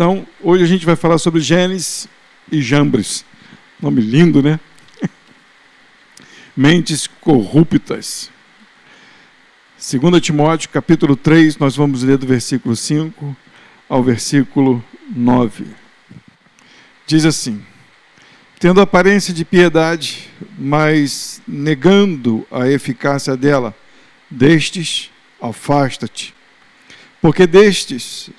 Então, hoje a gente vai falar sobre Janes e Jambres. Nome lindo, né? Mentes corruptas. 2 Timóteo, capítulo 3, nós vamos ler do versículo 5 ao versículo 9. Diz assim: tendo aparência de piedade, mas negando a eficácia dela, destes afasta-te. Porque destes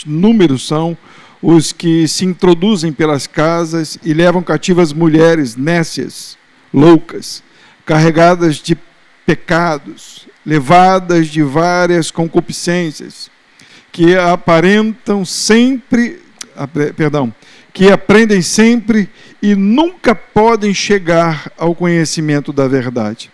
números são os que se introduzem pelas casas e levam cativas mulheres nécias, loucas, carregadas de pecados, levadas de várias concupiscências, que aprendem sempre e nunca podem chegar ao conhecimento da verdade.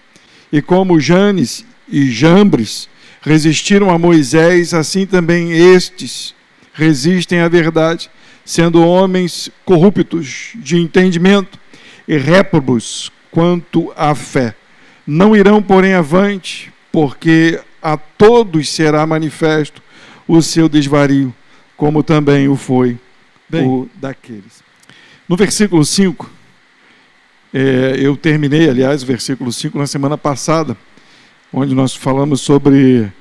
E como Janes e Jambres resistiram a Moisés, assim também estes resistem à verdade, sendo homens corruptos de entendimento e réprobos quanto à fé. Não irão, porém, avante, porque a todos será manifesto o seu desvario, como também o foi o daqueles. No versículo 5, eu terminei, aliás, o versículo 5 na semana passada, onde nós falamos sobre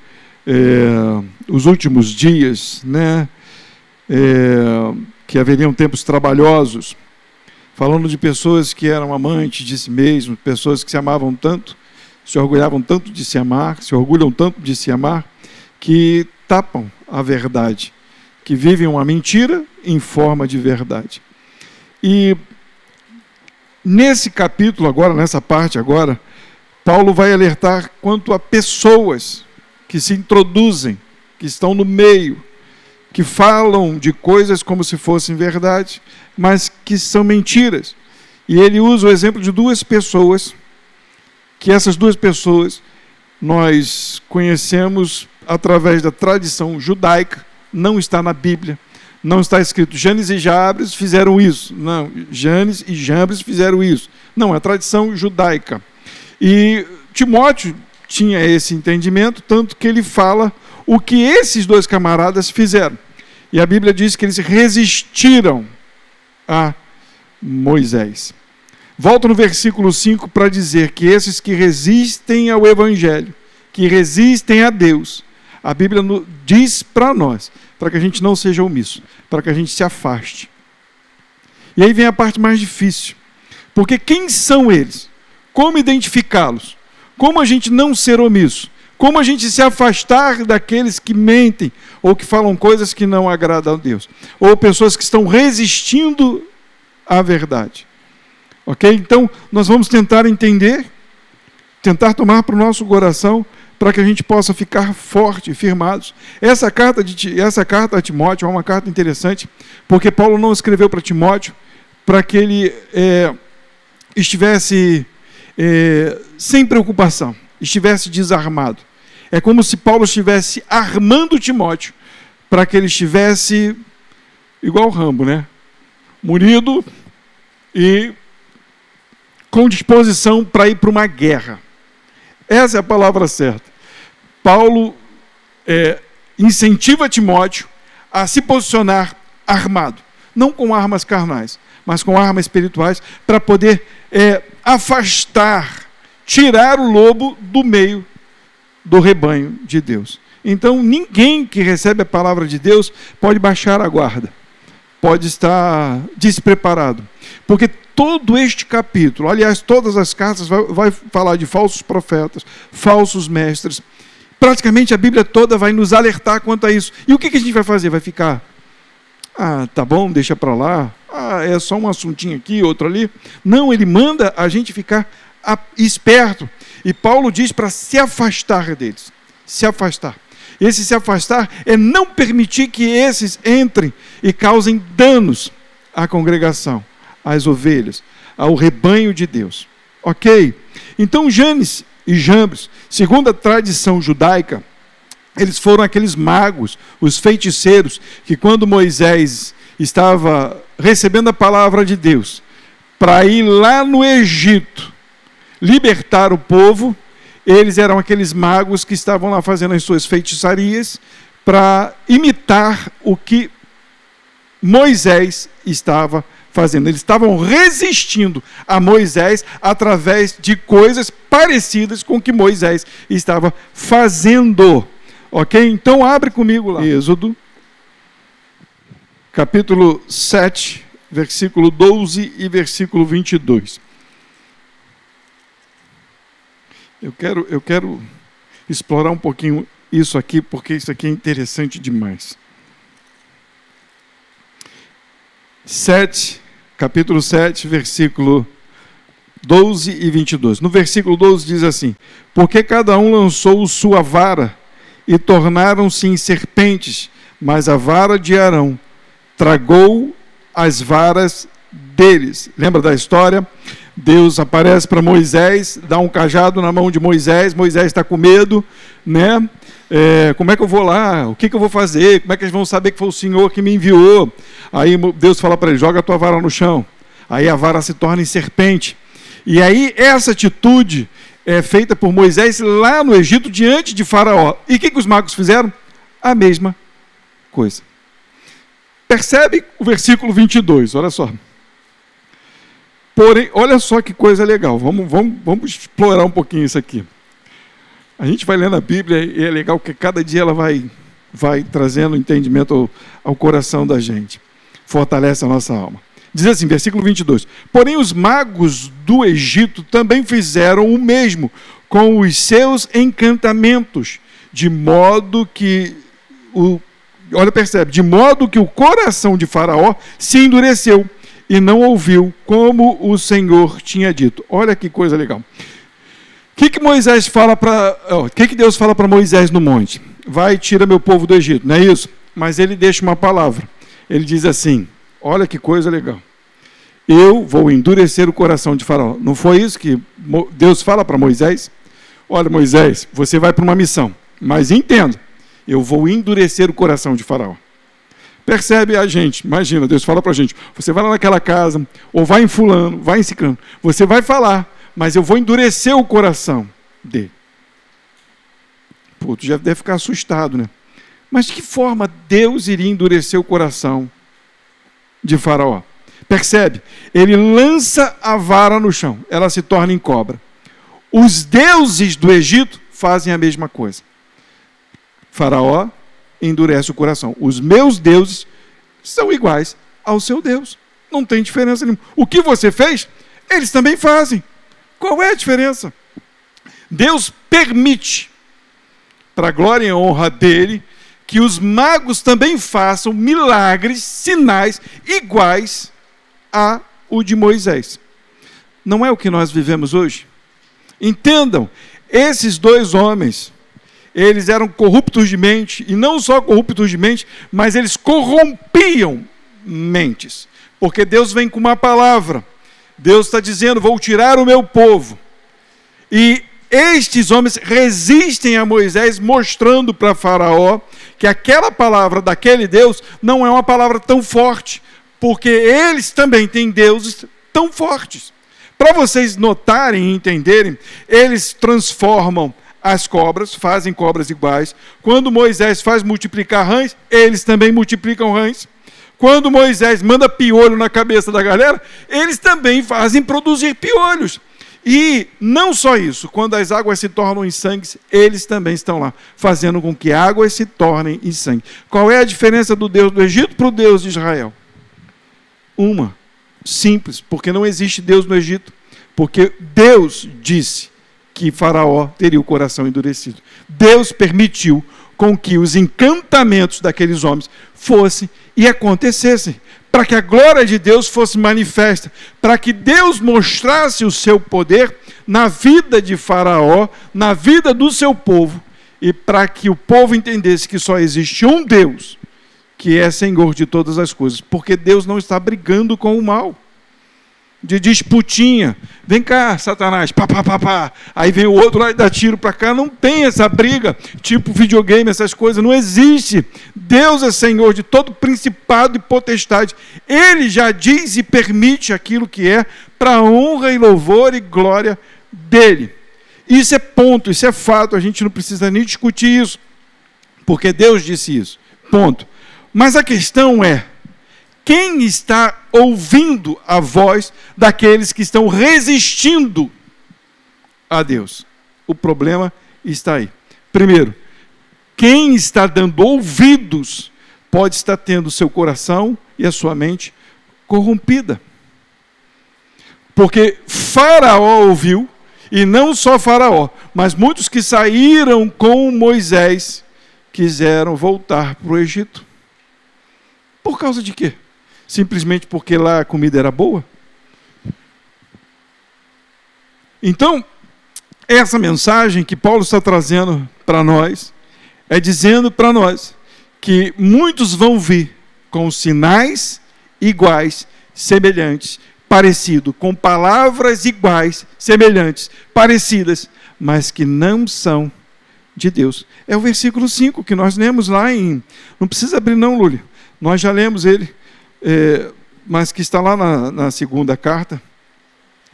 os últimos dias, né? Que haveriam tempos trabalhosos, falando de pessoas que eram amantes de si mesmos, pessoas que se amavam tanto, se orgulhavam tanto de se amar, se orgulham tanto de se amar, que tapam a verdade, que vivem uma mentira em forma de verdade. E nesse capítulo agora, nessa parte agora, Paulo vai alertar quanto a pessoas que se introduzem, que estão no meio, que falam de coisas como se fossem verdade, mas que são mentiras. E ele usa o exemplo de duas pessoas, que essas duas pessoas nós conhecemos através da tradição judaica, não está na Bíblia, não está escrito Janes e Jambres fizeram isso. Não, Janes e Jambres fizeram isso. Não, é a tradição judaica. E Timóteo tinha esse entendimento, tanto que ele fala o que esses dois camaradas fizeram. E a Bíblia diz que eles resistiram a Moisés. Volto no versículo 5 para dizer que esses que resistem ao Evangelho, que resistem a Deus, a Bíblia diz para nós, para que a gente não seja omisso, para que a gente se afaste. E aí vem a parte mais difícil. Porque quem são eles? Como identificá-los? Como a gente não ser omisso? Como a gente se afastar daqueles que mentem ou que falam coisas que não agradam a Deus? Ou pessoas que estão resistindo à verdade. Ok? Então, nós vamos tentar entender, tentar tomar para o nosso coração, para que a gente possa ficar forte e firmados. Essa carta a Timóteo é uma carta interessante, porque Paulo não escreveu para Timóteo para que ele estivesse sem preocupação, estivesse desarmado. É como se Paulo estivesse armando Timóteo para que ele estivesse igual o Rambo, né? Munido e com disposição para ir para uma guerra. Essa é a palavra certa. Paulo incentiva Timóteo a se posicionar armado, não com armas carnais, mas com armas espirituais, para poder afastar, tirar o lobo do meio do rebanho de Deus. Então, ninguém que recebe a palavra de Deus pode baixar a guarda, pode estar despreparado, porque todo este capítulo, aliás, todas as cartas vai falar de falsos profetas, falsos mestres. Praticamente a Bíblia toda vai nos alertar quanto a isso. E o que a gente vai fazer? Vai ficar, tá bom, deixa para lá, é só um assuntinho aqui, outro ali. Não, ele manda a gente ficar esperto. E Paulo diz para se afastar deles, se afastar. Esse se afastar é não permitir que esses entrem e causem danos à congregação, às ovelhas, ao rebanho de Deus. Ok? Então, Janes e Jambres, segundo a tradição judaica, eles foram aqueles magos, os feiticeiros, que quando Moisés estava recebendo a palavra de Deus, para ir lá no Egito, libertar o povo, eles eram aqueles magos que estavam lá fazendo as suas feitiçarias, para imitar o que Moisés estava fazendo. Eles estavam resistindo a Moisés através de coisas parecidas com o que Moisés estava fazendo. Ok? Então abre comigo lá. Êxodo, capítulo 7, versículo 12 e versículo 22. Eu quero explorar um pouquinho isso aqui, porque isso aqui é interessante demais. Capítulo 7, versículo 12 e 22. No versículo 12 diz assim: porque cada um lançou sua vara e tornaram-se em serpentes, mas a vara de Arão tragou as varas deles. Lembra da história? Deus aparece para Moisés, dá um cajado na mão de Moisés, Moisés está com medo, né? Como é que eu vou lá? O que eu vou fazer? Como é que eles vão saber que foi o Senhor que me enviou? Aí Deus fala para ele: joga a tua vara no chão. Aí a vara se torna em serpente. E aí essa atitude é feita por Moisés lá no Egito, diante de Faraó. E o que os magos fizeram? A mesma coisa. Percebe o versículo 22, olha só. Porém, olha só que coisa legal. Vamos explorar um pouquinho isso aqui. A gente vai lendo a Bíblia e é legal que cada dia ela vai trazendo entendimento ao coração da gente. Fortalece a nossa alma. Diz assim, versículo 22. Porém, os magos do Egito também fizeram o mesmo com os seus encantamentos, de modo que de modo que o coração de Faraó se endureceu e não ouviu como o Senhor tinha dito. Olha que coisa legal. O que Moisés fala que Deus fala para Moisés no monte? Vai, tira meu povo do Egito, não é isso? Mas ele deixa uma palavra. Ele diz assim: olha que coisa legal. Eu vou endurecer o coração de Faraó. Não foi isso que Deus fala para Moisés? Olha, Moisés, você vai para uma missão, mas entenda, eu vou endurecer o coração de Faraó. Percebe a gente? Imagina, Deus fala para a gente: você vai lá naquela casa, ou vai em fulano, vai em ciclano, você vai falar, mas eu vou endurecer o coração dele. Pô, tu já deve ficar assustado, né? Mas de que forma Deus iria endurecer o coração de Faraó? Percebe? Ele lança a vara no chão, ela se torna em cobra. Os deuses do Egito fazem a mesma coisa. Faraó endurece o coração. Os meus deuses são iguais ao seu Deus. Não tem diferença nenhuma. O que você fez, eles também fazem. Qual é a diferença? Deus permite, para a glória e honra dele, que os magos também façam milagres, sinais iguais a o de Moisés. Não é o que nós vivemos hoje? Entendam, esses dois homens, eles eram corruptos de mente, e não só corruptos de mente, mas eles corrompiam mentes, porque Deus vem com uma palavra. Deus está dizendo: vou tirar o meu povo. E estes homens resistem a Moisés, mostrando para Faraó que aquela palavra daquele Deus não é uma palavra tão forte, porque eles também têm deuses tão fortes. Para vocês notarem e entenderem, eles transformam as cobras, fazem cobras iguais. Quando Moisés faz multiplicar rãs, eles também multiplicam rãs. Quando Moisés manda piolho na cabeça da galera, eles também fazem produzir piolhos. E não só isso, quando as águas se tornam em sangue, eles também estão lá, fazendo com que águas se tornem em sangue. Qual é a diferença do Deus do Egito para o Deus de Israel? Uma, simples, porque não existe Deus no Egito, porque Deus disse que Faraó teria o coração endurecido. Deus permitiu com que os encantamentos daqueles homens fossem e acontecessem, para que a glória de Deus fosse manifesta, para que Deus mostrasse o seu poder na vida de Faraó, na vida do seu povo, e para que o povo entendesse que só existe um Deus, que é Senhor de todas as coisas, porque Deus não está brigando com o mal, de disputinha. Vem cá, Satanás, pá, pá, pá, pá. Aí vem o outro lá e dá tiro para cá. Não tem essa briga, tipo videogame, essas coisas, não existe. Deus é Senhor de todo principado e potestade. Ele já diz e permite aquilo que é para a honra e louvor e glória dele. Isso é ponto, isso é fato, a gente não precisa nem discutir isso. porque Deus disse isso. Ponto. Mas a questão é, quem está ouvindo a voz daqueles que estão resistindo a Deus? O problema está aí. Primeiro, quem está dando ouvidos pode estar tendo seu coração e a sua mente corrompida. Porque Faraó ouviu, e não só Faraó, mas muitos que saíram com Moisés quiseram voltar para o Egito. Por causa de quê? Simplesmente porque lá a comida era boa? Então, essa mensagem que Paulo está trazendo para nós, é dizendo para nós que muitos vão vir com sinais iguais, semelhantes, parecidos, com palavras iguais, semelhantes, parecidas, mas que não são de Deus. É o versículo 5 que nós lemos lá em... Não precisa abrir não, Lúlia. Nós já lemos ele, mas que está lá na segunda carta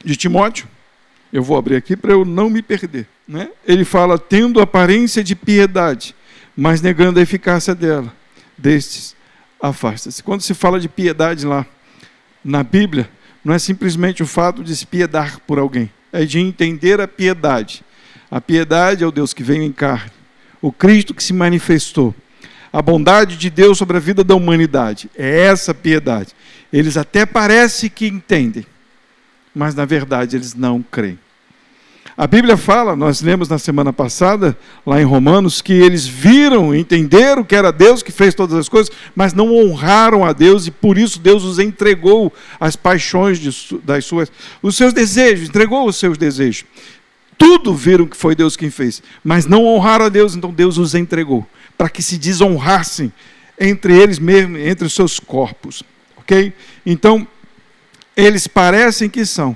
de Timóteo. Eu vou abrir aqui para eu não me perder. Né? Ele fala, tendo aparência de piedade, mas negando a eficácia dela. Destes, afasta-se. Quando se fala de piedade lá na Bíblia, não é simplesmente o fato de se piedar por alguém. É de entender a piedade. A piedade é o Deus que veio em carne. O Cristo que se manifestou. A bondade de Deus sobre a vida da humanidade. É essa piedade. Eles até parecem que entendem, mas na verdade eles não creem. A Bíblia fala, nós lemos na semana passada, lá em Romanos, que eles viram, entenderam que era Deus que fez todas as coisas, mas não honraram a Deus, e por isso Deus os entregou às paixões os seus desejos, entregou os seus desejos. Tudo viram que foi Deus quem fez, mas não honraram a Deus, então Deus os entregou, para que se desonrassem entre eles mesmos, entre os seus corpos. Ok? Então, eles parecem que são,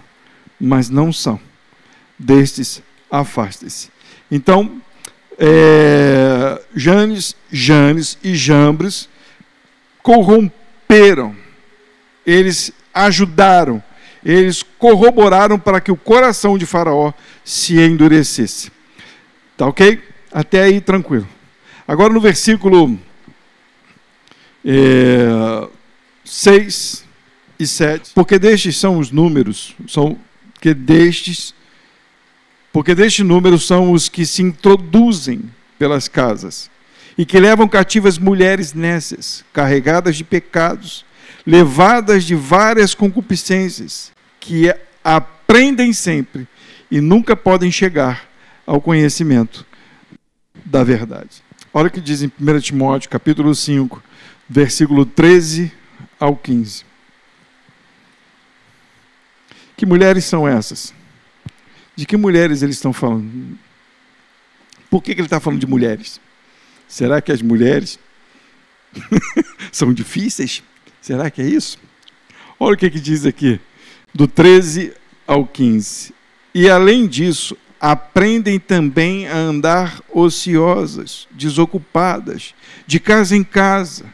mas não são. Destes, afaste-se. Então, Janes e Jambres corromperam, eles ajudaram, eles corroboraram para que o coração de Faraó se endurecesse. Tá ok? Até aí tranquilo. Agora no versículo 6 e 7, porque destes são os números, porque destes números são os que se introduzem pelas casas e que levam cativas mulheres nécias, carregadas de pecados, levadas de várias concupiscências, que aprendem sempre e nunca podem chegar ao conhecimento da verdade. Olha o que diz em 1 Timóteo, capítulo 5, versículo 13 ao 15. Que mulheres são essas? De que mulheres eles estão falando? Por que ele está falando de mulheres? Será que as mulheres são difíceis? Será que é isso? Olha o que diz aqui, do 13 ao 15. E além disso, aprendem também a andar ociosas, desocupadas, de casa em casa.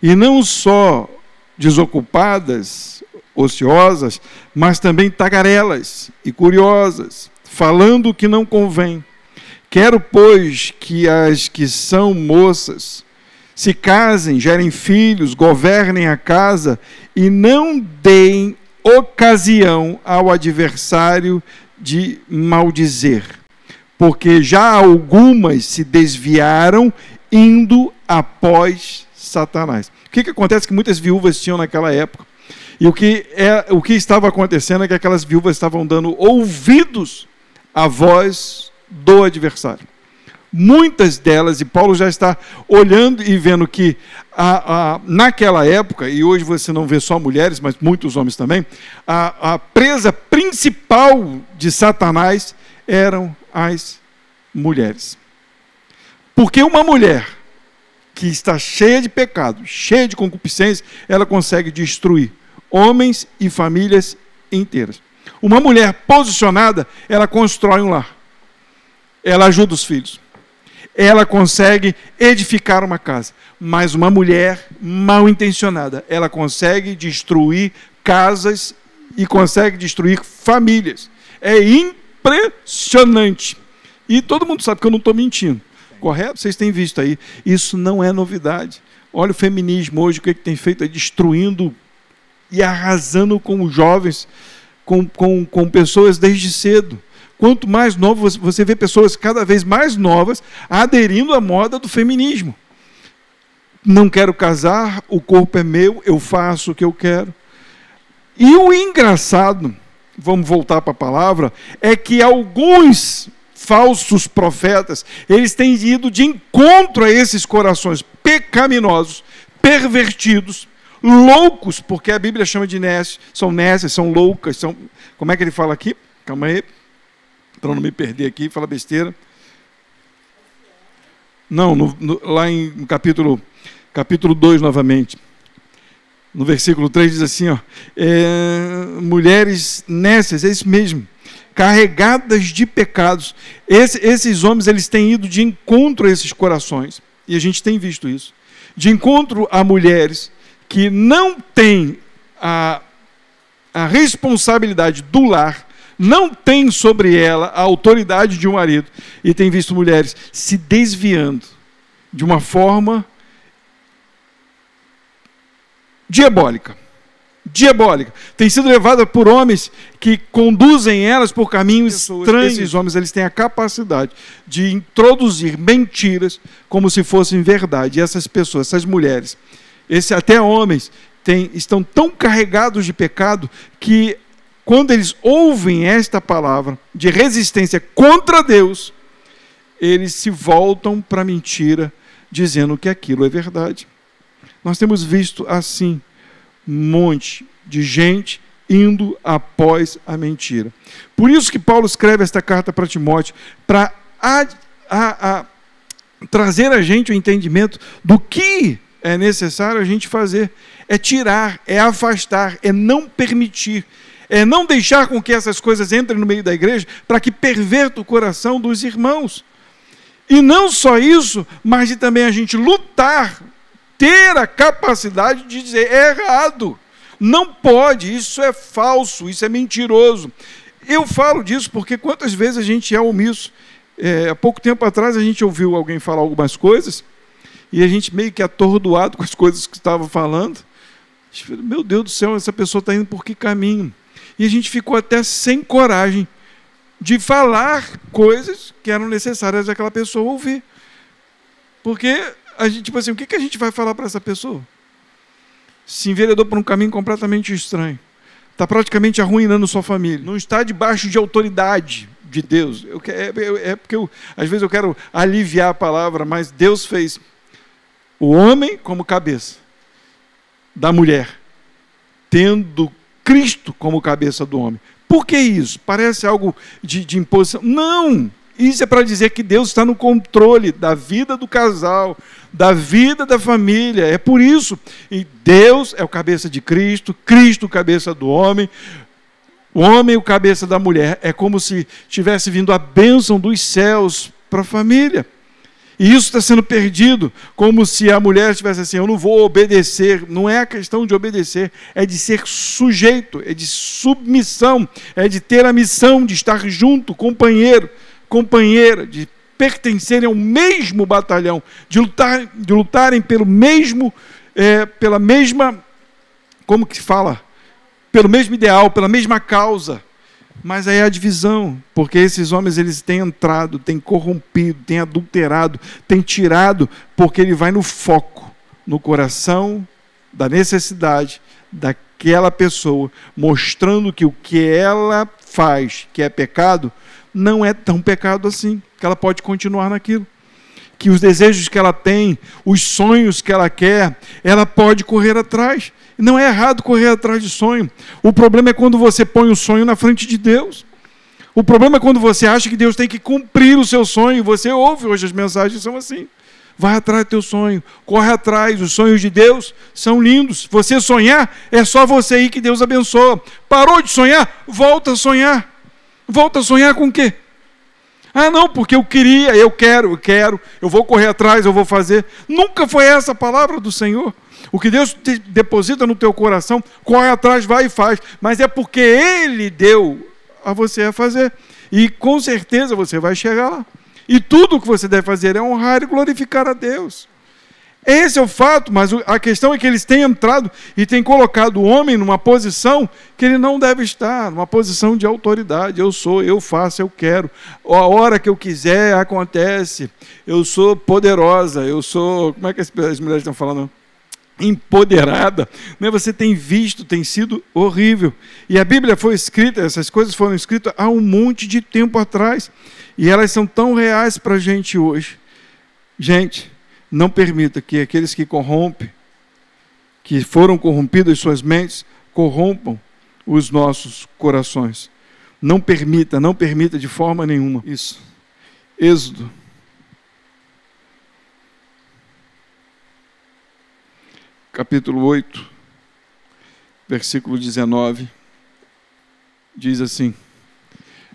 E não só desocupadas, ociosas, mas também tagarelas e curiosas, falando o que não convém. Quero, pois, que as que são moças se casem, gerem filhos, governem a casa e não deem ocasião ao adversário de maldizer, porque já algumas se desviaram indo após Satanás. O que acontece? Que muitas viúvas tinham naquela época. E o que estava acontecendo é que aquelas viúvas estavam dando ouvidos à voz do adversário. Muitas delas, e Paulo já está olhando e vendo que naquela época, e hoje você não vê só mulheres, mas muitos homens também, a presa principal de Satanás eram as mulheres. Porque uma mulher que está cheia de pecado, cheia de concupiscência, ela consegue destruir homens e famílias inteiras. Uma mulher posicionada, ela constrói um lar. Ela ajuda os filhos. Ela consegue edificar uma casa. Mas uma mulher mal intencionada, ela consegue destruir casas e consegue destruir famílias. É impressionante. E todo mundo sabe que eu não estou mentindo. correto? Vocês têm visto aí. Isso não é novidade. Olha o feminismo hoje, o que tem feito? Destruindo e arrasando com os jovens, com pessoas desde cedo. Quanto mais novo, você vê pessoas cada vez mais novas aderindo à moda do feminismo. Não quero casar, o corpo é meu, eu faço o que eu quero. E o engraçado, vamos voltar para a palavra, é que alguns falsos profetas, eles têm ido de encontro a esses corações pecaminosos, pervertidos, loucos, porque a Bíblia chama de nécios, são loucas, são... Como é que ele fala aqui? Calma aí, para não me perder aqui, fala besteira. Não, lá no capítulo 2 novamente. No versículo 3 diz assim, ó, mulheres nécias, é isso mesmo, carregadas de pecados. Esses homens, eles têm ido de encontro a esses corações, e a gente tem visto isso, de encontro a mulheres que não têm a responsabilidade do lar, não tem sobre ela a autoridade de um marido, e tem visto mulheres se desviando de uma forma diabólica. Tem sido levada por homens que conduzem elas por caminhos estranhos. Esses homens, eles têm a capacidade de introduzir mentiras como se fossem verdade. E essas pessoas, essas mulheres, até homens, estão tão carregados de pecado que quando eles ouvem esta palavra de resistência contra Deus, eles se voltam para a mentira, dizendo que aquilo é verdade. Nós temos visto assim um monte de gente indo após a mentira. Por isso que Paulo escreve esta carta para Timóteo, para trazer a gente o entendimento do que é necessário a gente fazer. É tirar, é afastar, é não permitir, é não deixar com que essas coisas entrem no meio da igreja para que perverta o coração dos irmãos. E não só isso, mas de também a gente lutar, ter a capacidade de dizer, é errado, não pode, isso é falso, isso é mentiroso. Eu falo disso porque quantas vezes a gente é omisso. Há pouco tempo atrás a gente ouviu alguém falar algumas coisas e a gente meio que atordoado com as coisas que estava falando. Meu Deus do céu, essa pessoa está indo por que caminho? E a gente ficou até sem coragem de falar coisas que eram necessárias aquela pessoa ouvir. Porque a gente, tipo assim, o que a gente vai falar para essa pessoa? Se enveredou por um caminho completamente estranho. Está praticamente arruinando sua família. Não está debaixo de autoridade de Deus. Porque às vezes eu quero aliviar a palavra, mas Deus fez o homem como cabeça da mulher, tendo Cristo como cabeça do homem. Por que isso? Parece algo de imposição. Não! Isso é para dizer que Deus está no controle da vida do casal, da vida da família. É por isso. E Deus é o cabeça de Cristo, Cristo o cabeça do homem, o homem o cabeça da mulher. É como se tivesse vindo a bênção dos céus para a família. E isso está sendo perdido, como se a mulher estivesse assim, eu não vou obedecer. Não é a questão de obedecer, é de ser sujeito, é de submissão, é de ter a missão de estar junto, companheira, de pertencerem ao mesmo batalhão, de lutarem pelo mesmo, pela mesma, como que fala? Pelo mesmo ideal, pela mesma causa. Mas aí é a divisão, porque esses homens, eles têm entrado, têm corrompido, têm adulterado, têm tirado, porque ele vai no foco, no coração da necessidade daquela pessoa, mostrando que o que ela faz, que é pecado, não é tão pecado assim, que ela pode continuar naquilo. Que os desejos que ela tem, os sonhos que ela quer, ela pode correr atrás. Não é errado correr atrás de sonho. O problema é quando você põe o sonho na frente de Deus. O problema é quando você acha que Deus tem que cumprir o seu sonho. E você ouve hoje as mensagens são assim. Vai atrás do teu sonho, corre atrás. Os sonhos de Deus são lindos. Você sonhar, é só você aí que Deus abençoa. Parou de sonhar? Volta a sonhar. Volta a sonhar com o quê? Ah, não, porque eu queria, eu quero, eu vou correr atrás, eu vou fazer. Nunca foi essa a palavra do Senhor. O que Deus deposita no teu coração, corre atrás, vai e faz. Mas é porque Ele deu a você a fazer. E com certeza você vai chegar lá. E tudo o que você deve fazer é honrar e glorificar a Deus. Esse é o fato, mas a questão é que eles têm entrado e têm colocado o homem numa posição que ele não deve estar, numa posição de autoridade. Eu sou, eu faço, eu quero. A hora que eu quiser, acontece. Eu sou poderosa, eu sou... Como é que as mulheres estão falando? Empoderada. Você tem visto, tem sido horrível. E a Bíblia foi escrita, essas coisas foram escritas há um monte de tempo atrás. E elas são tão reais para a gente hoje. Gente... Não permita que aqueles que corrompem, que foram corrompidas suas mentes, corrompam os nossos corações. Não permita de forma nenhuma isso. Êxodo. Capítulo 8, versículo 19. Diz assim: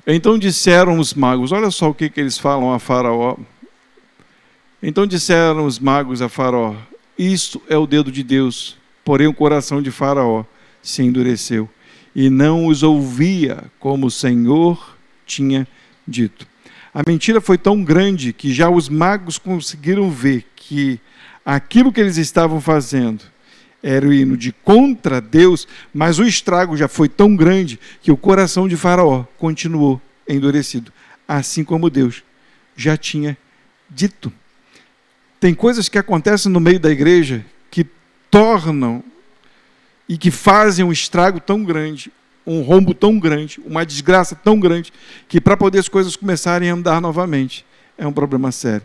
Então disseram os magos, olha só o que eles falam a Faraó. Então disseram os magos a Faraó: Isto é o dedo de Deus. Porém o coração de Faraó se endureceu e não os ouvia como o Senhor tinha dito. A mentira foi tão grande que já os magos conseguiram ver que aquilo que eles estavam fazendo era o hino de contra Deus, mas o estrago já foi tão grande que o coração de Faraó continuou endurecido, assim como Deus já tinha dito. Tem coisas que acontecem no meio da igreja que tornam e que fazem um estrago tão grande, um rombo tão grande, uma desgraça tão grande, que para poder as coisas começarem a andar novamente, é um problema sério.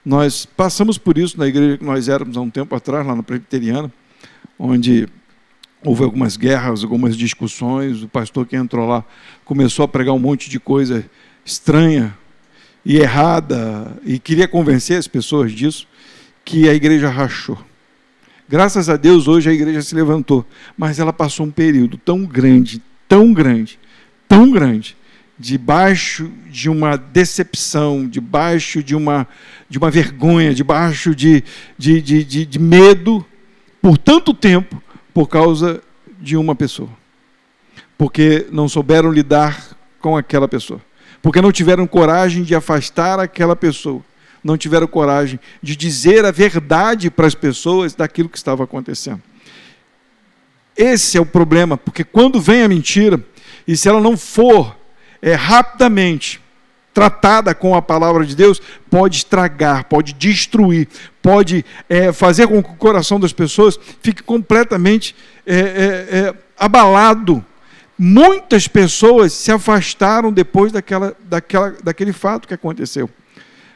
Nós passamos por isso na igreja que nós éramos há um tempo atrás, lá na Presbiteriana, onde houve algumas guerras, algumas discussões, o pastor que entrou lá começou a pregar um monte de coisa estranha e errada, e queria convencer as pessoas disso, que a igreja rachou. Graças a Deus, hoje a igreja se levantou, mas ela passou um período tão grande, debaixo de uma decepção, debaixo de uma vergonha, debaixo de medo, por tanto tempo, por causa de uma pessoa. Porque não souberam lidar com aquela pessoa. Porque não tiveram coragem de afastar aquela pessoa. Não tiveram coragem de dizer a verdade para as pessoas daquilo que estava acontecendo. Esse é o problema, porque quando vem a mentira, e se ela não for rapidamente tratada com a palavra de Deus, pode estragar, pode destruir, pode fazer com que o coração das pessoas fique completamente abalado. Muitas pessoas se afastaram depois daquele fato que aconteceu.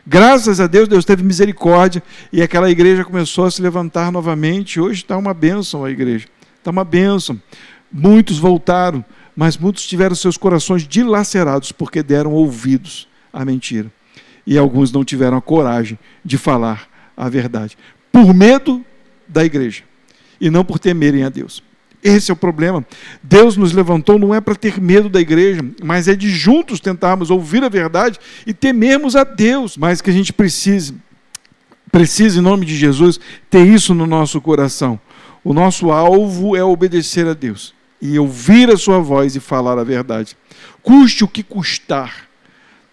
Graças a Deus, Deus teve misericórdia e aquela igreja começou a se levantar novamente. Hoje está uma bênção a igreja, está uma bênção. Muitos voltaram, mas muitos tiveram seus corações dilacerados porque deram ouvidos à mentira. E alguns não tiveram a coragem de falar a verdade, por medo da igreja e não por temerem a Deus. Esse é o problema. Deus nos levantou não é para ter medo da igreja, mas é de juntos tentarmos ouvir a verdade e temermos a Deus. Mas que a gente precisa, em nome de Jesus, ter isso no nosso coração. O nosso alvo é obedecer a Deus e ouvir a sua voz e falar a verdade. Custe o que custar,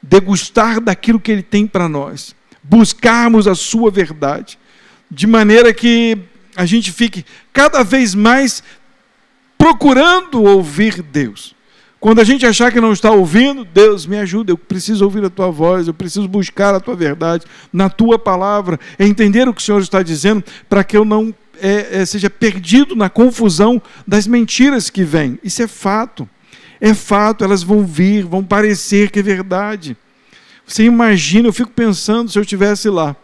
degustar daquilo que Ele tem para nós, buscarmos a sua verdade, de maneira que a gente fique cada vez mais procurando ouvir Deus. Quando a gente achar que não está ouvindo, Deus, me ajuda, eu preciso ouvir a tua voz, eu preciso buscar a tua verdade na tua palavra, entender o que o Senhor está dizendo, para que eu não seja perdido na confusão das mentiras que vêm. Isso é fato, elas vão vir, vão parecer que é verdade. Você imagina, eu fico pensando se eu estivesse lá,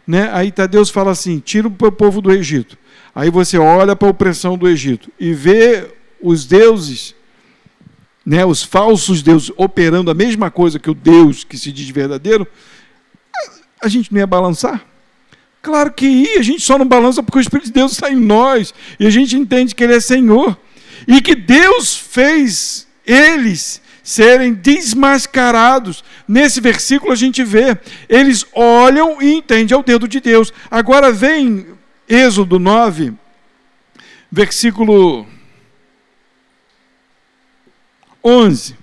né? Aí Deus fala assim, tira o povo do Egito. Aí você olha para a opressão do Egito e vê os deuses, né, os falsos deuses, operando a mesma coisa que o Deus que se diz verdadeiro, a gente não ia balançar? Claro que ia, a gente só não balança porque o Espírito de Deus está em nós, e a gente entende que Ele é Senhor, e que Deus fez eles serem desmascarados. Nesse versículo a gente vê, eles olham e entendem, é o dedo de Deus. Agora vem Êxodo 9, versículo 11.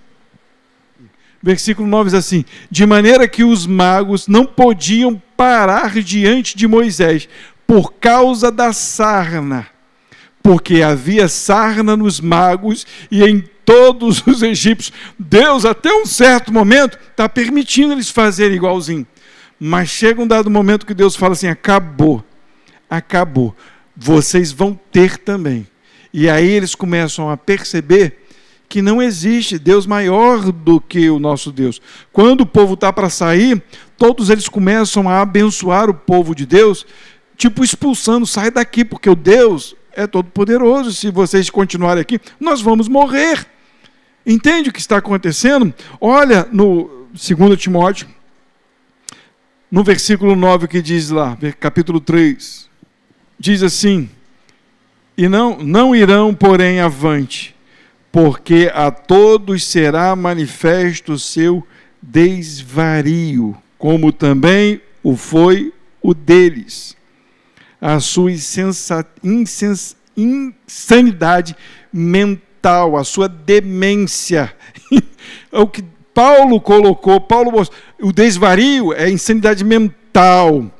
Versículo 9 diz assim: de maneira que os magos não podiam parar diante de Moisés por causa da sarna, porque havia sarna nos magos e em todos os egípcios. Deus, até um certo momento, está permitindo eles fazerem igualzinho. Mas chega um dado momento que Deus fala assim: acabou, acabou, vocês vão ter também. E aí eles começam a perceber que não existe Deus maior do que o nosso Deus. Quando o povo está para sair, todos eles começam a abençoar o povo de Deus, tipo expulsando: sai daqui, porque o Deus é todo poderoso, se vocês continuarem aqui, nós vamos morrer. Entende o que está acontecendo? Olha no 2 Timóteo, no versículo 9, que diz lá, capítulo 3, diz assim: e não irão, porém, avante, porque a todos será manifesto o seu desvario, como também o foi o deles, a sua insanidade mental, a sua demência. É o que Paulo colocou, o desvario é insanidade mental.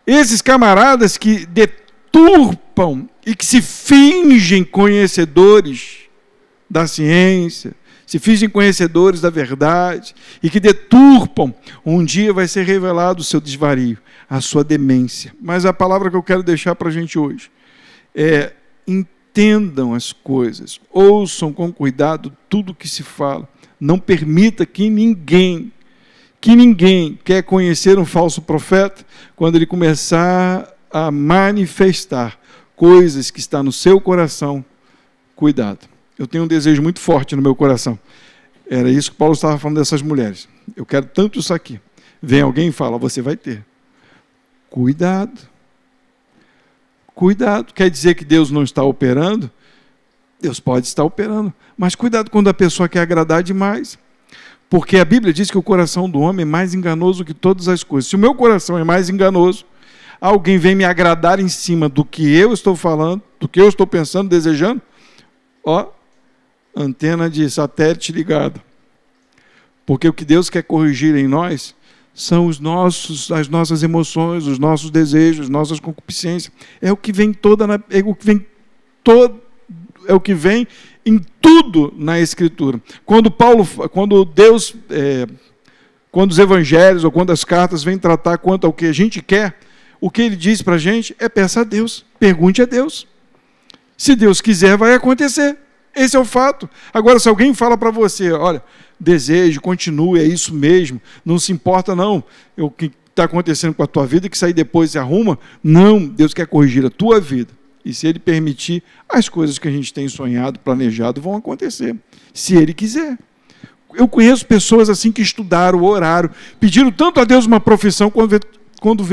Esses camaradas que deturpam e que se fingem conhecedores da ciência, se fingem conhecedores da verdade e que deturpam, um dia vai ser revelado o seu desvario, a sua demência. Mas a palavra que eu quero deixar para a gente hoje é: entendam as coisas, ouçam com cuidado tudo que se fala. Não permita que ninguém quer conhecer um falso profeta quando ele começar a manifestar coisas que estão no seu coração. Cuidado. Eu tenho um desejo muito forte no meu coração. Era isso que Paulo estava falando dessas mulheres. Eu quero tanto isso aqui. Vem alguém e fala: você vai ter. Cuidado. Cuidado. Quer dizer que Deus não está operando? Deus pode estar operando. Mas cuidado quando a pessoa quer agradar demais. Porque a Bíblia diz que o coração do homem é mais enganoso que todas as coisas. Se o meu coração é mais enganoso, alguém vem me agradar em cima do que eu estou falando, do que eu estou pensando, desejando, ó, antena de satélite ligada. Porque o que Deus quer corrigir em nós são as nossas emoções, os nossos desejos, nossas concupiscências. É o que vem é o que vem em tudo na Escritura. Quando os evangelhos ou quando as cartas vêm tratar quanto ao que a gente quer, o que ele diz para a gente é: peça a Deus, pergunte a Deus. Se Deus quiser, vai acontecer. Esse é o fato. Agora, se alguém fala para você: olha, deseje, continue, é isso mesmo, não se importa não, o que está acontecendo com a tua vida, que sair depois se arruma. Não, Deus quer corrigir a tua vida. E se Ele permitir, as coisas que a gente tem sonhado, planejado, vão acontecer. Se Ele quiser. Eu conheço pessoas assim que estudaram, oraram, pediram tanto a Deus uma profissão, quando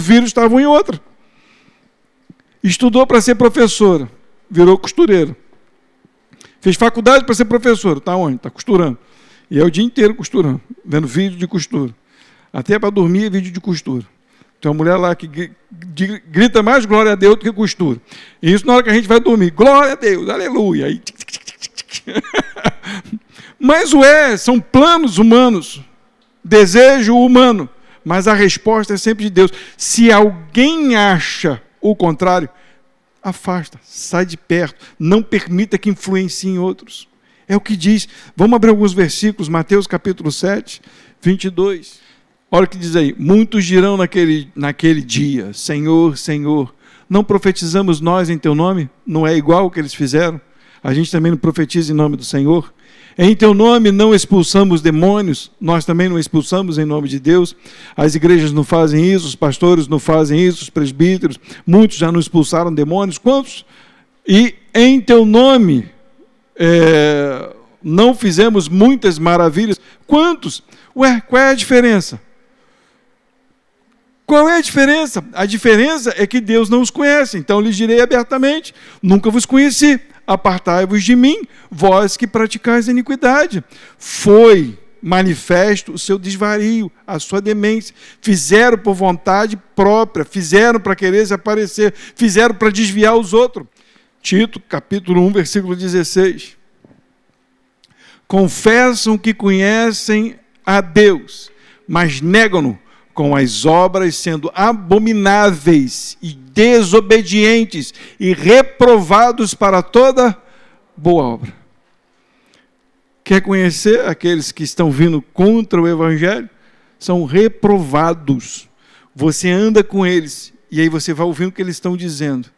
viram, estavam em outra. Estudou para ser professora, virou costureira. Fez faculdade para ser professora, está onde? Está costurando. E é o dia inteiro costurando, vendo vídeo de costura. Até para dormir é vídeo de costura. Tem uma mulher lá que grita mais glória a Deus do que costura. E isso na hora que a gente vai dormir. Glória a Deus, aleluia. Aí, mas são planos humanos, desejo humano, mas a resposta é sempre de Deus. Se alguém acha o contrário, afasta, sai de perto, não permita que influencie em outros. É o que diz. Vamos abrir alguns versículos, Mateus capítulo 7, 22. Olha o que diz aí: muitos dirão naquele dia: Senhor, Senhor, não profetizamos nós em teu nome? Não é igual o que eles fizeram? A gente também não profetiza em nome do Senhor? Em teu nome não expulsamos demônios? Nós também não expulsamos em nome de Deus? As igrejas não fazem isso, os pastores não fazem isso, os presbíteros, muitos já não expulsaram demônios. Quantos? E em teu nome não fizemos muitas maravilhas? Quantos? Ué, qual é a diferença? Qual é a diferença? A diferença é que Deus não os conhece. Então lhes direi abertamente: nunca vos conheci, apartai-vos de mim, vós que praticais a iniquidade. Foi manifesto o seu desvario, a sua demência. Fizeram por vontade própria, fizeram para querer se aparecer, fizeram para desviar os outros. Tito, capítulo 1, versículo 16. confessam que conhecem a Deus, mas negam-no com as obras, sendo abomináveis e desobedientes e reprovados para toda boa obra. Quer conhecer aqueles que estão vindo contra o Evangelho? São reprovados. Você anda com eles e aí você vai ouvindo o que eles estão dizendo.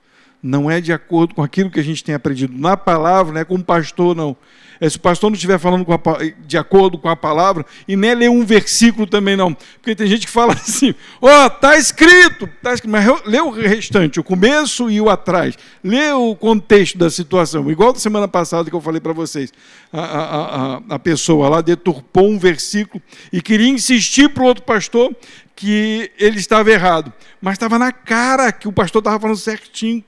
Não é de acordo com aquilo que a gente tem aprendido na palavra, não é com o pastor, não. Se o pastor não estiver falando de acordo com a palavra, e nem ler um versículo também não. Porque tem gente que fala assim, está escrito, mas lê o restante, o começo e o atrás. Lê o contexto da situação. Igual da semana passada que eu falei para vocês. A pessoa lá deturpou um versículo e queria insistir para o outro pastor que ele estava errado. Mas estava na cara que o pastor estava falando certinho.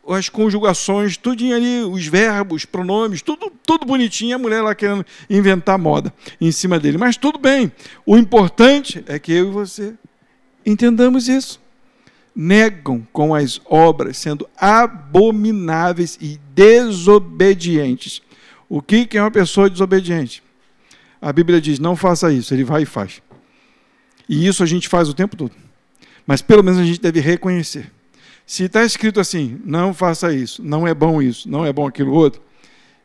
As conjugações, tudinho ali, os verbos, pronomes, tudo bonitinho, a mulher lá querendo inventar moda em cima dele. Mas tudo bem, o importante é que eu e você entendamos isso. Negam com as obras, sendo abomináveis e desobedientes. O que é uma pessoa desobediente? A Bíblia diz, não faça isso, ele vai e faz. E isso a gente faz o tempo todo. Mas pelo menos a gente deve reconhecer. Se está escrito assim, não faça isso, não é bom isso, não é bom aquilo outro,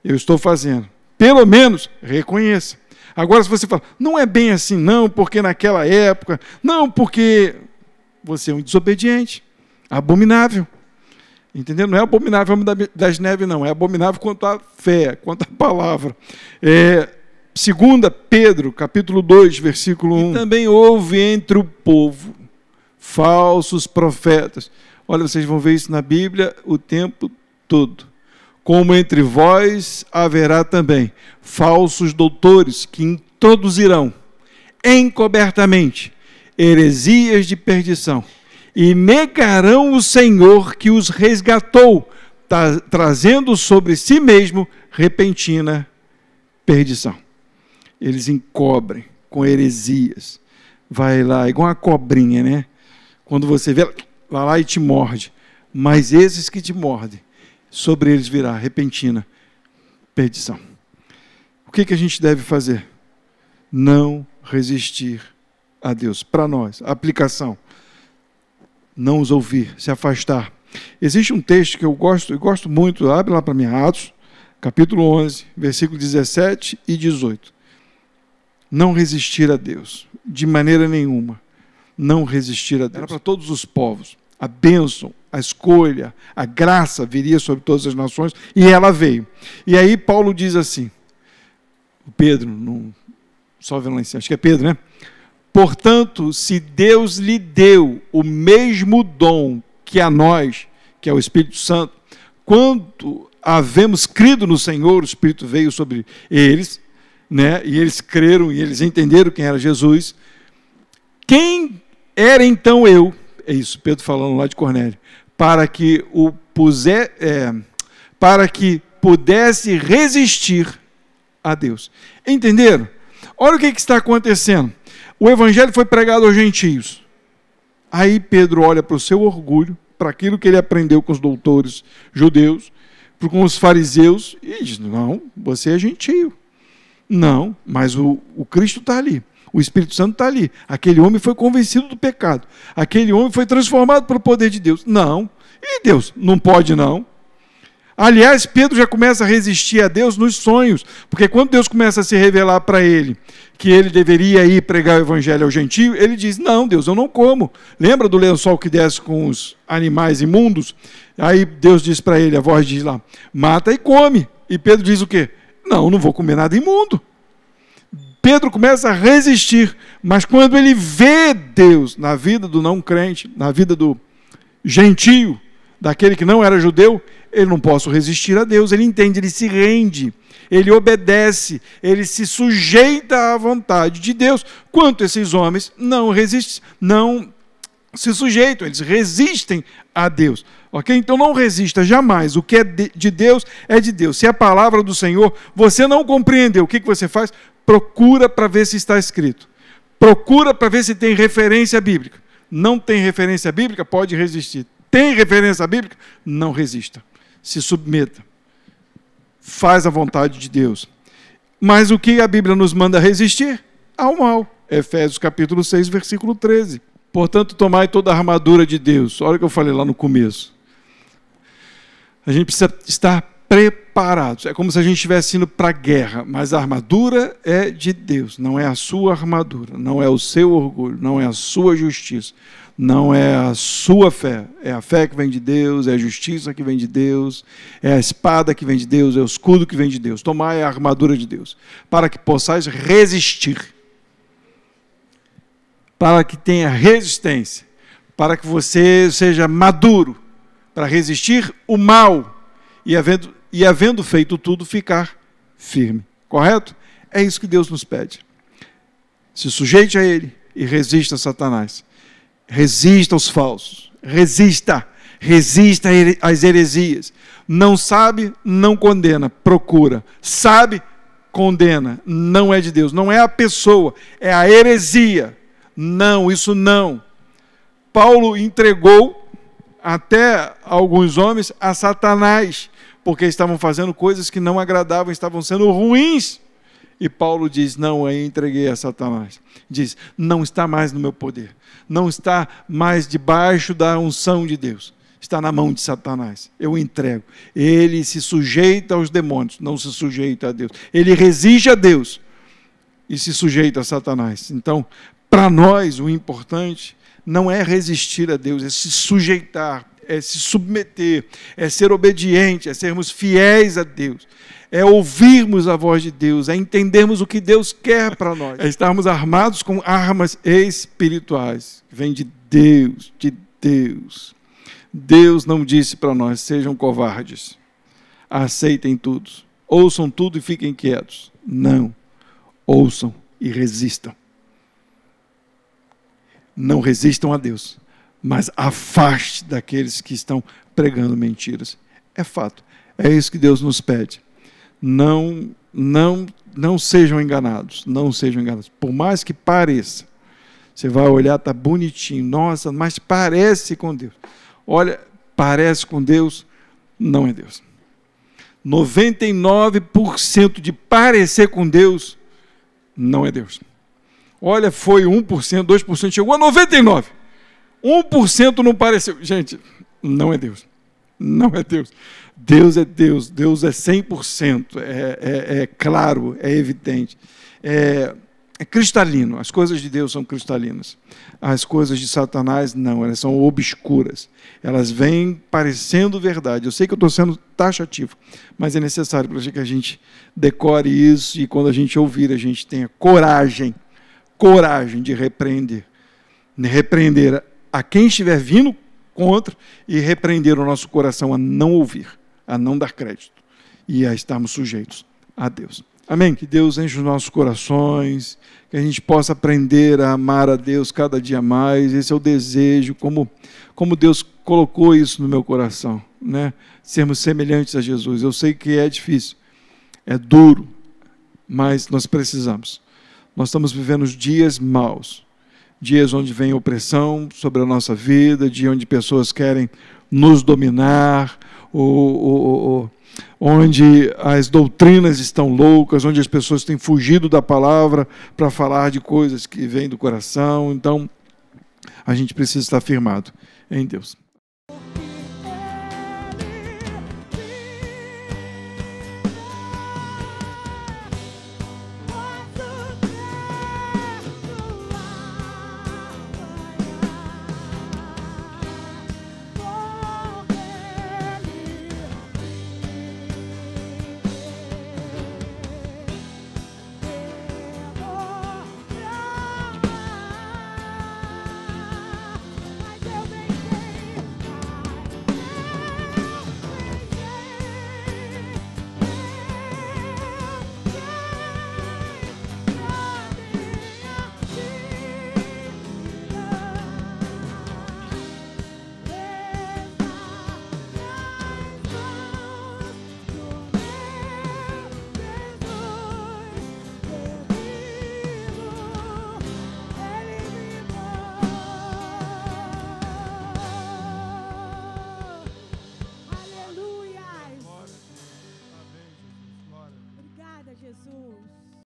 eu estou fazendo. Pelo menos, reconheça. Agora, se você fala, não é bem assim, não, porque naquela época, não, porque você é um desobediente, abominável. Entendeu? Não é abominável das neves, não, é abominável quanto à fé, quanto à palavra. 2 Pedro, capítulo 2, versículo 1. E também houve entre o povo falsos profetas. Olha, vocês vão ver isso na Bíblia o tempo todo. Como entre vós haverá também falsos doutores que introduzirão encobertamente heresias de perdição e negarão o Senhor que os resgatou, trazendo sobre si mesmo repentina perdição. Eles encobrem com heresias. Vai lá, igual uma cobrinha, né? Quando você vê, vai lá e te morde. Mas esses que te mordem, sobre eles virá repentina perdição. O que a gente deve fazer? Não resistir a Deus. Para nós, a aplicação. Não os ouvir, se afastar. Existe um texto que eu gosto muito, abre lá para mim, Atos, capítulo 11, versículo 17 e 18. Não resistir a Deus, de maneira nenhuma. Não resistir a Deus. Era para todos os povos. A bênção, a escolha, a graça viria sobre todas as nações, e ela veio. E aí Paulo diz assim, Pedro, não, só vendo lá em cima, acho que é Pedro, né? Portanto, se Deus lhe deu o mesmo dom que a nós, que é o Espírito Santo, quando havemos crido no Senhor, o Espírito veio sobre eles, né? E eles creram e eles entenderam quem era Jesus. Quem era então eu? É isso, Pedro falando lá de Cornélio. Para que pudesse resistir a Deus. Entenderam? Olha o que está acontecendo. O evangelho foi pregado aos gentios. Aí Pedro olha para o seu orgulho, para aquilo que ele aprendeu com os doutores judeus, com os fariseus, e diz, não, você é gentio. Não, mas o Cristo está ali. O Espírito Santo está ali. Aquele homem foi convencido do pecado. Aquele homem foi transformado pelo poder de Deus. Não. E Deus? Não pode, não. Aliás, Pedro já começa a resistir a Deus nos sonhos, porque quando Deus começa a se revelar para ele que ele deveria ir pregar o evangelho ao gentio, ele diz, não, Deus, eu não como. Lembra do lençol que desce com os animais imundos? Aí Deus diz para ele, a voz diz lá, mata e come. E Pedro diz o quê? Não, não vou comer nada imundo. Pedro começa a resistir, mas quando ele vê Deus na vida do não crente, na vida do gentio, daquele que não era judeu, ele não pode resistir a Deus, ele entende, ele se rende, ele obedece, ele se sujeita à vontade de Deus, quanto esses homens não resistem, não se sujeitam, eles resistem a Deus. Ok? Então não resista jamais, o que é de Deus é de Deus. Se é a palavra do Senhor, você não compreendeu, o que você faz? Procura para ver se está escrito. Procura para ver se tem referência bíblica. Não tem referência bíblica, pode resistir. Tem referência bíblica? Não resista. Se submeta. Faz a vontade de Deus. Mas o que a Bíblia nos manda resistir? Ao mal. Efésios capítulo 6, versículo 13. Portanto, tomai toda a armadura de Deus. Olha o que eu falei lá no começo. A gente precisa estar preparados. É como se a gente estivesse indo para a guerra, mas a armadura é de Deus, não é a sua armadura, não é o seu orgulho, não é a sua justiça, não é a sua fé. É a fé que vem de Deus, é a justiça que vem de Deus, é a espada que vem de Deus, é o escudo que vem de Deus. Tomai a armadura de Deus, para que possais resistir, para que tenha resistência, para que você seja maduro, para resistir o mal e havendo feito tudo, ficar firme. Correto? É isso que Deus nos pede. Se sujeite a Ele e resista a Satanás. Resista aos falsos. Resista às heresias. Não sabe, não condena. Procura. Sabe, condena. Não é de Deus. Não é a pessoa, é a heresia. Não, isso não. Paulo entregou até alguns homens a Satanás, porque estavam fazendo coisas que não agradavam, estavam sendo ruins. E Paulo diz, não, eu entreguei a Satanás. Diz, não está mais no meu poder. Não está mais debaixo da unção de Deus. Está na mão de Satanás. Eu entrego. Ele se sujeita aos demônios, não se sujeita a Deus. Ele resiste a Deus e se sujeita a Satanás. Então, para nós, o importante não é resistir a Deus, é se sujeitar, é se submeter, é ser obediente, é sermos fiéis a Deus, é ouvirmos a voz de Deus, é entendermos o que Deus quer para nós, é estarmos armados com armas espirituais, que vêm de Deus, de Deus. Deus não disse para nós, sejam covardes, aceitem tudo, ouçam tudo e fiquem quietos. Não, ouçam e resistam. Não resistam a Deus, mas afaste daqueles que estão pregando mentiras. É fato, é isso que Deus nos pede. Não sejam enganados, não sejam enganados. Por mais que pareça, você vai olhar, está bonitinho, nossa, mas parece com Deus. Olha, parece com Deus, não é Deus. 99% de parecer com Deus, não é Deus. Olha, foi 1%, 2%, chegou a 99%. 1% não pareceu. Gente, não é Deus. Não é Deus. Deus é Deus. Deus é 100%. É claro, é evidente. É cristalino. As coisas de Deus são cristalinas. As coisas de Satanás, não. Elas são obscuras. Elas vêm parecendo verdade. Eu sei que eu estou sendo taxativo, mas é necessário para que a gente decore isso e quando a gente ouvir, a gente tenha coragem de repreender a quem estiver vindo contra e repreender o nosso coração a não ouvir, a não dar crédito e a estarmos sujeitos a Deus. Amém? Que Deus enche os nossos corações, que a gente possa aprender a amar a Deus cada dia mais. Esse é o desejo, como Deus colocou isso no meu coração, né? Sermos semelhantes a Jesus. Eu sei que é difícil, é duro, mas nós precisamos. Nós estamos vivendo dias maus, dias onde vem opressão sobre a nossa vida, dias onde pessoas querem nos dominar, onde as doutrinas estão loucas, onde as pessoas têm fugido da palavra para falar de coisas que vêm do coração. Então, a gente precisa estar firmado em Deus.